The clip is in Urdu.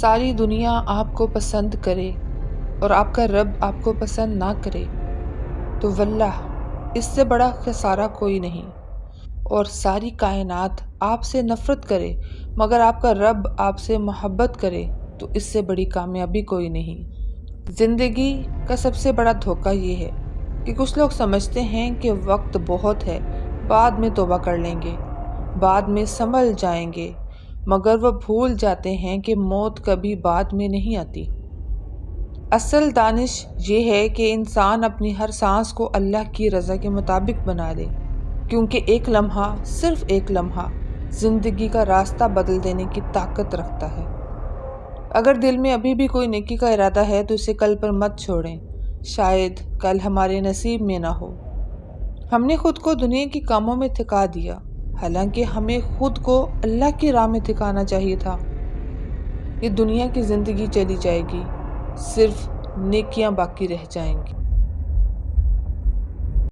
ساری دنیا آپ کو پسند کرے اور آپ کا رب آپ کو پسند نہ کرے تو واللہ اس سے بڑا خسارہ کوئی نہیں، اور ساری کائنات آپ سے نفرت کرے مگر آپ کا رب آپ سے محبت کرے تو اس سے بڑی کامیابی کوئی نہیں۔ زندگی کا سب سے بڑا دھوکہ یہ ہے کہ کچھ لوگ سمجھتے ہیں کہ وقت بہت ہے، بعد میں توبہ کر لیں گے، بعد میں سنبھل جائیں گے، مگر وہ بھول جاتے ہیں کہ موت کبھی بعد میں نہیں آتی۔ اصل دانش یہ ہے کہ انسان اپنی ہر سانس کو اللہ کی رضا کے مطابق بنا لے، کیونکہ ایک لمحہ، صرف ایک لمحہ، زندگی کا راستہ بدل دینے کی طاقت رکھتا ہے۔ اگر دل میں ابھی بھی کوئی نیکی کا ارادہ ہے تو اسے کل پر مت چھوڑیں، شاید کل ہمارے نصیب میں نہ ہو۔ ہم نے خود کو دنیا کے کاموں میں تھکا دیا، حالانکہ ہمیں خود کو اللہ کی راہ میں تھکانا چاہیے تھا۔ یہ دنیا کی زندگی چلی جائے گی، صرف نیکیاں باقی رہ جائیں گی۔